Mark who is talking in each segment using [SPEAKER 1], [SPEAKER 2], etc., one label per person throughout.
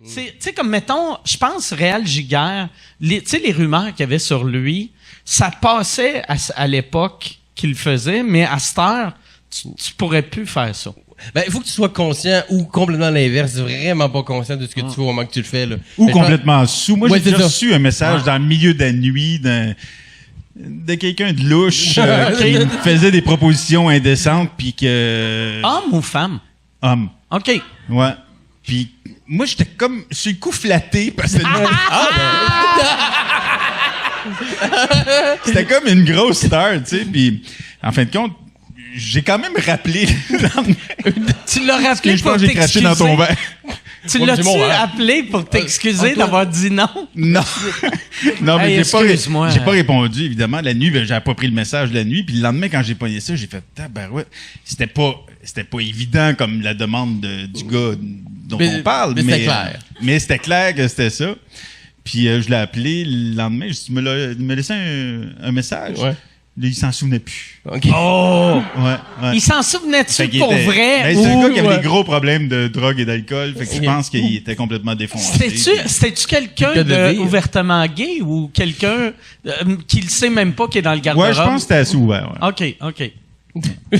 [SPEAKER 1] Tu sais, comme, mettons, je pense, Réal Giguère, tu sais, les rumeurs qu'il y avait sur lui, ça passait à l'époque qu'il faisait, mais à cette heure, tu pourrais plus faire ça.
[SPEAKER 2] Ben, il faut que tu sois conscient ou complètement l'inverse, vraiment pas conscient de ce que tu fais au moment que tu le fais, là.
[SPEAKER 3] Ou complètement sous. Moi,
[SPEAKER 2] Ouais,
[SPEAKER 3] j'ai déjà
[SPEAKER 2] c'est ça.
[SPEAKER 3] reçu un message dans le milieu de la nuit de quelqu'un de louche qui me faisait des propositions indécentes puis que...
[SPEAKER 1] Homme ou femme?
[SPEAKER 3] Homme.
[SPEAKER 1] OK.
[SPEAKER 3] Ouais. Puis moi, j'étais comme sur le coup flatté parce que c'était comme une grosse star, tu sais. Puis en fin de compte, j'ai quand même rappelé.
[SPEAKER 1] Tu l'as rappelé
[SPEAKER 3] Je
[SPEAKER 1] pour
[SPEAKER 3] pense que j'ai craché dans ton verre.
[SPEAKER 1] Tu
[SPEAKER 2] Ouais,
[SPEAKER 1] l'as-tu
[SPEAKER 2] c'est mon verre.
[SPEAKER 1] appelé pour t'excuser d'avoir dit non?
[SPEAKER 3] Non. Non, mais
[SPEAKER 1] Hey,
[SPEAKER 3] j'ai pas
[SPEAKER 1] excuse-moi.
[SPEAKER 3] répondu, évidemment. La nuit, j'avais pas pris le message la nuit. Puis le lendemain, quand j'ai pogné ça, j'ai fait tabarouette. C'était pas évident comme la demande du gars dont on parle.
[SPEAKER 2] Mais c'était clair.
[SPEAKER 3] Mais c'était clair que c'était ça. Puis je l'ai appelé le lendemain. Je dit, me laissé un message.
[SPEAKER 2] Ouais.
[SPEAKER 3] Là, il s'en souvenait plus.
[SPEAKER 2] OK.
[SPEAKER 1] Oh!
[SPEAKER 3] Ouais.
[SPEAKER 1] Il s'en souvenait-tu
[SPEAKER 3] Fait qu'il
[SPEAKER 1] pour
[SPEAKER 3] était-
[SPEAKER 1] vrai?
[SPEAKER 3] Ben, c'est un
[SPEAKER 1] ou-
[SPEAKER 3] gars qui avait des gros problèmes de drogue et d'alcool. Fait que je pense qu'il était complètement défoncé.
[SPEAKER 1] C'était-tu quelqu'un
[SPEAKER 2] Quelqu'un de
[SPEAKER 1] de
[SPEAKER 2] vie.
[SPEAKER 1] ouvertement gay ou quelqu'un qui le sait même pas qui est dans le garde-robe?
[SPEAKER 3] Ouais, je pense que c'était assez ouvert. Ouais.
[SPEAKER 1] OK.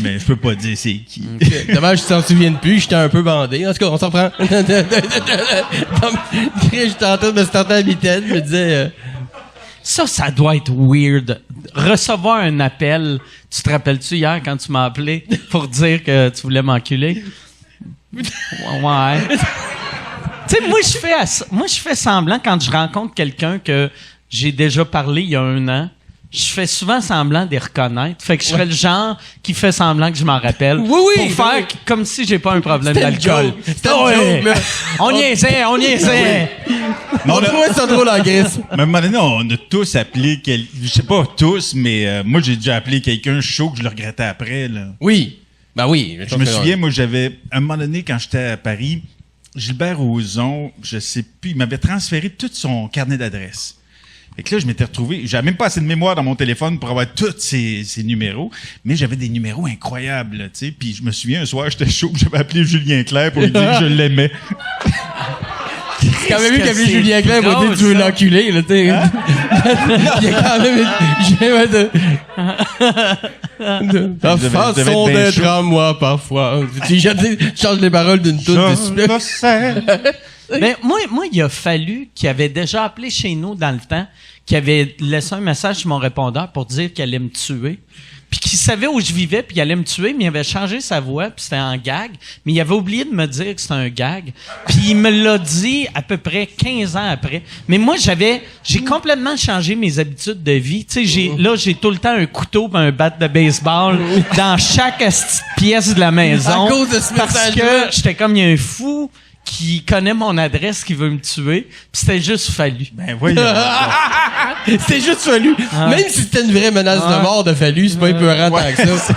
[SPEAKER 3] Mais je peux pas dire c'est qui.
[SPEAKER 2] Dommage, je t'en souviens plus, j'étais un peu bandé. En tout cas, on s'en prend. J'étais en train de me starter à vitesse, je me disais...
[SPEAKER 1] Ça doit être weird. Recevoir un appel. Tu te rappelles-tu hier quand tu m'as appelé pour dire que tu voulais m'enculer? Ouais. Tu sais, moi, je fais semblant quand je rencontre quelqu'un que j'ai déjà parlé il y a 1 an. Je fais souvent semblant de les reconnaître. Fait que je serais le genre qui fait semblant que je m'en rappelle.
[SPEAKER 2] Oui,
[SPEAKER 1] pour faire comme si j'ai pas un problème
[SPEAKER 2] C'était une
[SPEAKER 1] d'alcool.
[SPEAKER 2] joke. C'était une
[SPEAKER 1] Ouais.
[SPEAKER 2] joke, là.
[SPEAKER 1] On niaisait.
[SPEAKER 2] On trouvait ça drôle en Grèce.
[SPEAKER 3] Mais à un moment donné, on a tous appelé je sais pas tous, mais moi j'ai déjà appelé quelqu'un chaud que je le regrettais après. Là.
[SPEAKER 2] Oui. Ben oui.
[SPEAKER 3] Je me souviens, moi j'avais, à un moment donné, quand j'étais à Paris, Gilbert Rozon, je sais plus, il m'avait transféré tout son carnet d'adresses. Fait que là, je m'étais retrouvé, j'avais même pas assez de mémoire dans mon téléphone pour avoir tous ces numéros, mais j'avais des numéros incroyables, là, tu sais. Puis je me souviens, un soir, j'étais chaud, j'avais appelé Julien Clerc pour lui dire que je l'aimais.
[SPEAKER 2] C'est quand même lui qui a vu
[SPEAKER 1] c'est
[SPEAKER 2] Julien Clerc pour dire
[SPEAKER 1] drôle,
[SPEAKER 2] que tu veux
[SPEAKER 1] ça.
[SPEAKER 2] l'enculer, là, tu sais. Il y a quand même la façon
[SPEAKER 3] bien
[SPEAKER 2] d'être
[SPEAKER 3] chaud.
[SPEAKER 2] à moi parfois. Tu changes les paroles d'une toute de suite.
[SPEAKER 3] Je sais.
[SPEAKER 1] Mais moi, il a fallu qu'il avait déjà appelé chez nous dans le temps, qu'il avait laissé un message sur mon répondeur pour dire qu'il allait me tuer. Puis qu'il savait où je vivais, puis il allait me tuer, mais il avait changé sa voix, puis c'était en gag. Mais il avait oublié de me dire que c'était un gag. Puis il me l'a dit à peu près 15 ans après. Mais moi, j'ai complètement changé mes habitudes de vie. Tu sais, j'ai tout le temps un couteau pis un bat de baseball dans chaque esti de pièce de la maison.
[SPEAKER 2] À cause de ce
[SPEAKER 1] Parce
[SPEAKER 2] message-là.
[SPEAKER 1] que j'étais comme, il y a un fou qui connaît mon adresse, qui veut me tuer, puis c'était juste fallu.
[SPEAKER 3] Ben voyons.
[SPEAKER 2] C'est juste Fallu. Même si c'était une vraie menace de mort de Fallu, c'est pas épeurant tant que ça.